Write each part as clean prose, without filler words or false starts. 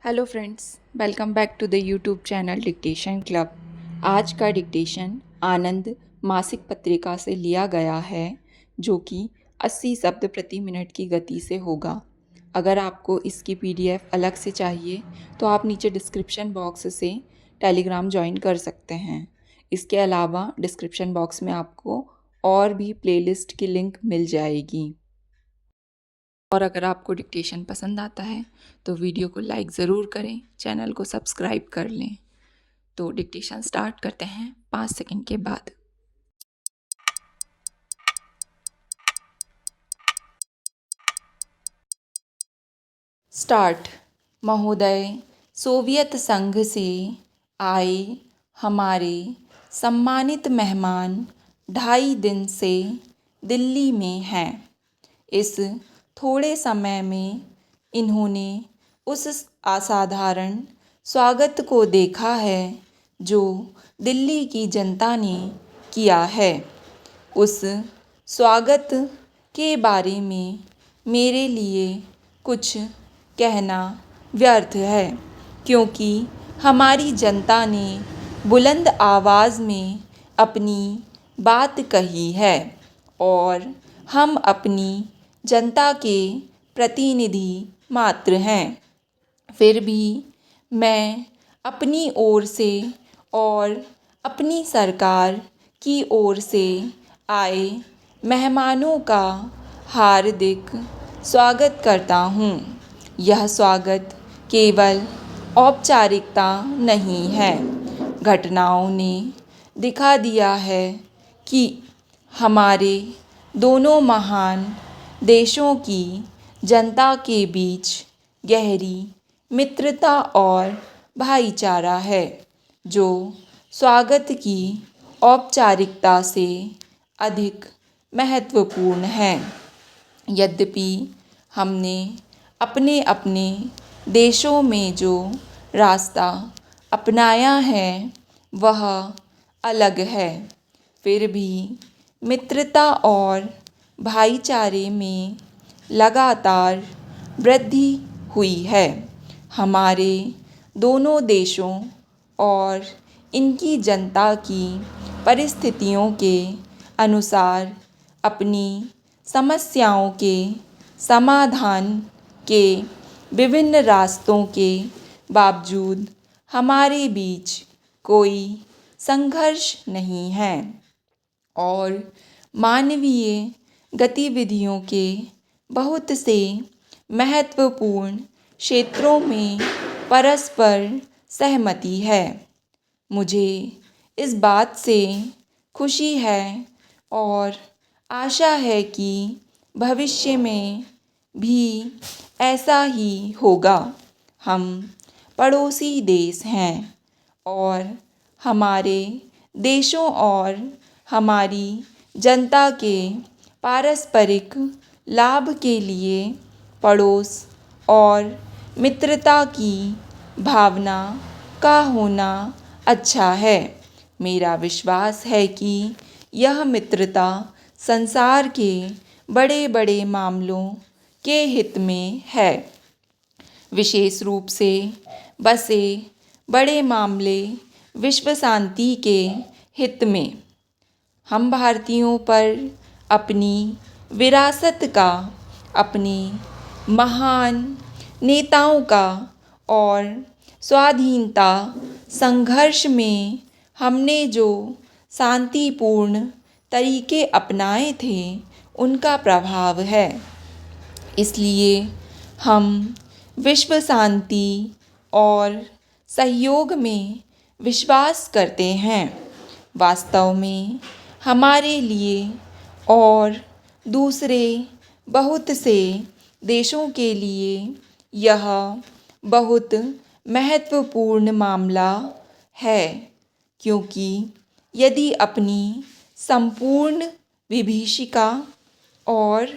Hello friends, welcome back to the YouTube channel dictation club. आज का dictation आनंद मासिक पत्रिका से लिया गया है, जो कि 80 शब्द प्रति मिनट की गति से होगा। अगर आपको इसकी पीडीएफ अलग से चाहिए तो आप नीचे डिस्क्रिप्शन बॉक्स से टेलीग्राम ज्वाइन कर सकते हैं। इसके अलावा डिस्क्रिप्शन बॉक्स में आपको और भी प्लेलिस्ट की लिंक मिल जाएगी। और अगर आपको डिक्टेशन पसंद आता है तो वीडियो को लाइक ज़रूर करें, चैनल को सब्सक्राइब कर लें। तो डिक्टेशन स्टार्ट करते हैं 5 सेकंड के बाद। स्टार्ट। महोदय, सोवियत संघ से आए हमारे सम्मानित मेहमान 2.5 दिन से दिल्ली में हैं। इस थोड़े समय में इन्होंने उस असाधारण स्वागत को देखा है जो दिल्ली की जनता ने किया है। उस स्वागत के बारे में मेरे लिए कुछ कहना व्यर्थ है, क्योंकि हमारी जनता ने बुलंद आवाज़ में अपनी बात कही है और हम अपनी जनता के प्रतिनिधि मात्र हैं। फिर भी मैं अपनी ओर से और अपनी सरकार की ओर से आए मेहमानों का हार्दिक स्वागत करता हूँ। यह स्वागत केवल औपचारिकता नहीं है। घटनाओं ने दिखा दिया है कि हमारे दोनों महान देशों की जनता के बीच गहरी मित्रता और भाईचारा है, जो स्वागत की औपचारिकता से अधिक महत्वपूर्ण है। यद्यपि हमने अपने अपने देशों में जो रास्ता अपनाया है वह अलग है, फिर भी मित्रता और भाईचारे में लगातार वृद्धि हुई है। हमारे दोनों देशों और इनकी जनता की परिस्थितियों के अनुसार अपनी समस्याओं के समाधान के विभिन्न रास्तों के बावजूद हमारे बीच कोई संघर्ष नहीं है और मानवीय गतिविधियों के बहुत से महत्वपूर्ण क्षेत्रों में परस्पर सहमति है। मुझे इस बात से खुशी है और आशा है कि भविष्य में भी ऐसा ही होगा। हम पड़ोसी देश हैं और हमारे देशों और हमारी जनता के पारस्परिक लाभ के लिए पड़ोस और मित्रता की भावना का होना अच्छा है। मेरा विश्वास है कि यह मित्रता संसार के बड़े बड़े मामलों के हित में है, विशेष रूप से बसे बड़े मामले विश्व शांति के हित में। हम भारतीयों पर अपनी विरासत का, अपने महान नेताओं का और स्वाधीनता संघर्ष में हमने जो शांतिपूर्ण तरीके अपनाए थे उनका प्रभाव है। इसलिए हम विश्व शांति और सहयोग में विश्वास करते हैं। वास्तव में हमारे लिए और दूसरे बहुत से देशों के लिए यह बहुत महत्वपूर्ण मामला है, क्योंकि यदि अपनी संपूर्ण विभीषिका और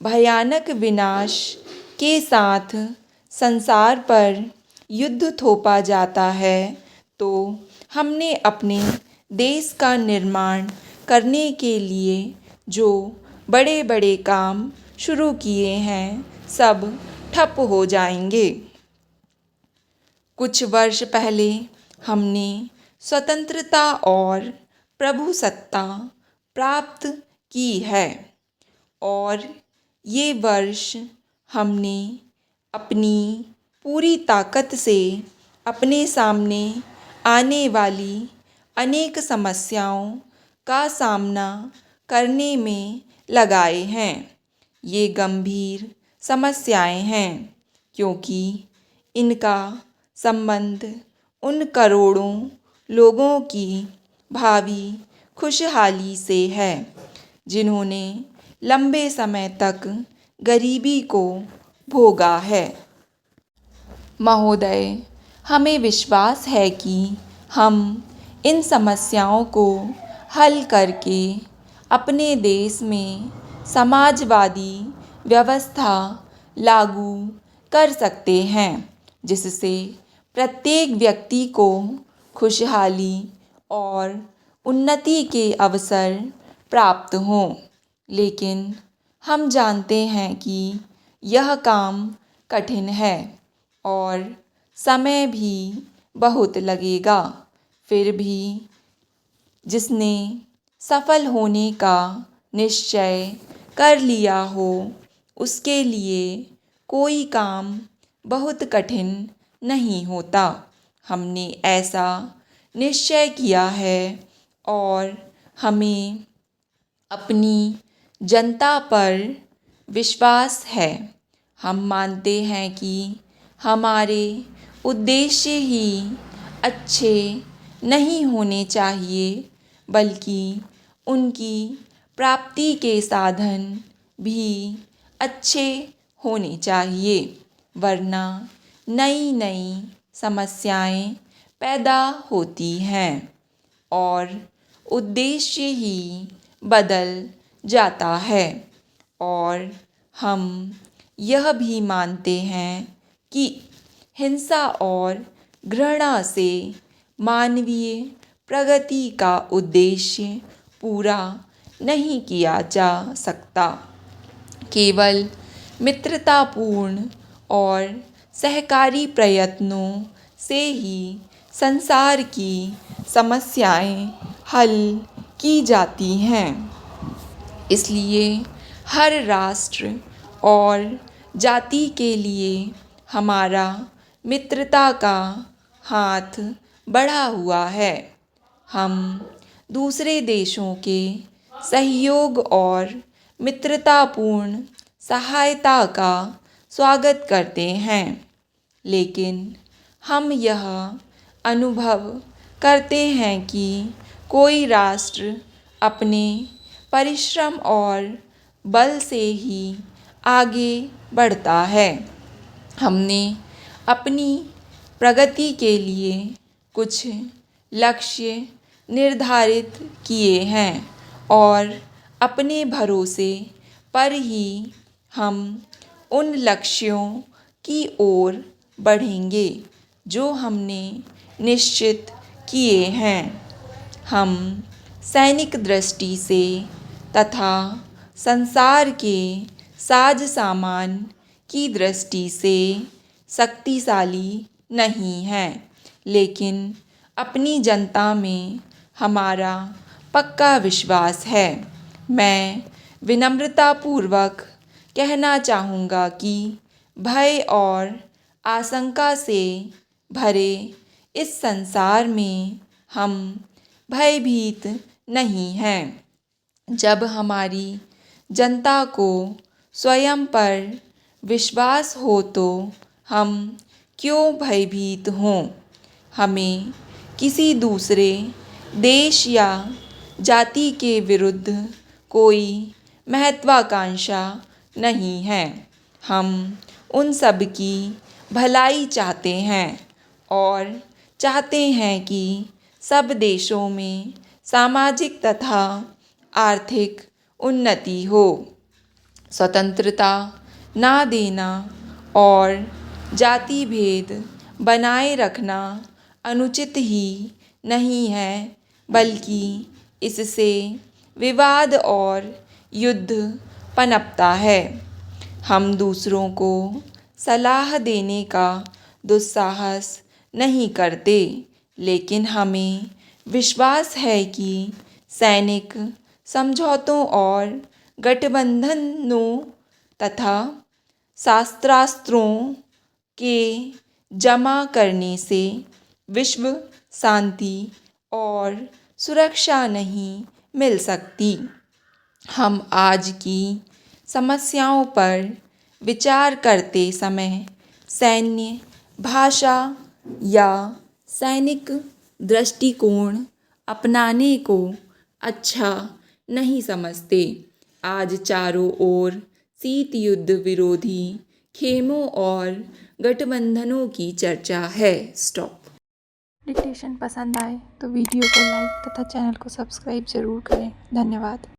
भयानक विनाश के साथ संसार पर युद्ध थोपा जाता है तो हमने अपने देश का निर्माण करने के लिए जो बड़े बड़े काम शुरू किए हैं सब ठप हो जाएंगे। कुछ वर्ष पहले हमने स्वतंत्रता और प्रभुसत्ता प्राप्त की है और ये वर्ष हमने अपनी पूरी ताकत से अपने सामने आने वाली अनेक समस्याओं का सामना करने में लगाए हैं। ये गंभीर समस्याएं हैं क्योंकि इनका संबंध उन करोड़ों लोगों की भावी खुशहाली से है जिन्होंने लंबे समय तक गरीबी को भोगा है। महोदय, हमें विश्वास है कि हम इन समस्याओं को हल करके अपने देश में समाजवादी व्यवस्था लागू कर सकते हैं जिससे प्रत्येक व्यक्ति को खुशहाली और उन्नति के अवसर प्राप्त हों। लेकिन हम जानते हैं कि यह काम कठिन है और समय भी बहुत लगेगा। फिर भी जिसने सफल होने का निश्चय कर लिया हो उसके लिए कोई काम बहुत कठिन नहीं होता। हमने ऐसा निश्चय किया है और हमें अपनी जनता पर विश्वास है। हम मानते हैं कि हमारे उद्देश्य ही अच्छे नहीं होने चाहिए बल्कि उनकी प्राप्ति के साधन भी अच्छे होने चाहिए, वरना नई नई समस्याएं पैदा होती हैं और उद्देश्य ही बदल जाता है। और हम यह भी मानते हैं कि हिंसा और घृणा से मानवीय प्रगति का उद्देश्य पूरा नहीं किया जा सकता। केवल मित्रतापूर्ण और सहकारी प्रयत्नों से ही संसार की समस्याएं हल की जाती हैं। इसलिए हर राष्ट्र और जाति के लिए हमारा मित्रता का हाथ बढ़ा हुआ है। हम दूसरे देशों के सहयोग और मित्रतापूर्ण सहायता का स्वागत करते हैं, लेकिन हम यह अनुभव करते हैं कि कोई राष्ट्र अपने परिश्रम और बल से ही आगे बढ़ता है। हमने अपनी प्रगति के लिए कुछ लक्ष्य निर्धारित किए हैं और अपने भरोसे पर ही हम उन लक्ष्यों की ओर बढ़ेंगे जो हमने निश्चित किए हैं। हम सैनिक दृष्टि से तथा संसार के साज सामान की दृष्टि से शक्तिशाली नहीं हैं, लेकिन अपनी जनता में हमारा पक्का विश्वास है। मैं विनम्रतापूर्वक कहना चाहूँगा कि भय और आशंका से भरे इस संसार में हम भयभीत नहीं हैं। जब हमारी जनता को स्वयं पर विश्वास हो तो हम क्यों भयभीत हों। हमें किसी दूसरे देश या जाति के विरुद्ध कोई महत्वाकांक्षा नहीं है। हम उन सब की भलाई चाहते हैं और चाहते हैं कि सब देशों में सामाजिक तथा आर्थिक उन्नति हो। स्वतंत्रता ना देना और जाति भेद बनाए रखना अनुचित ही नहीं है, बल्कि इससे विवाद और युद्ध पनपता है। हम दूसरों को सलाह देने का दुस्साहस नहीं करते, लेकिन हमें विश्वास है कि सैनिक समझौतों और गठबंधनों तथा शस्त्रास्त्रों के जमा करने से विश्व शांति और सुरक्षा नहीं मिल सकती। हम आज की समस्याओं पर विचार करते समय सैन्य भाषा या सैनिक दृष्टिकोण अपनाने को अच्छा नहीं समझते। आज चारों ओर शीत युद्ध विरोधी खेमों और गठबंधनों की चर्चा है। स्टॉप। डिक्टेशन पसंद आए तो वीडियो को लाइक तथा चैनल को सब्सक्राइब ज़रूर करें। धन्यवाद।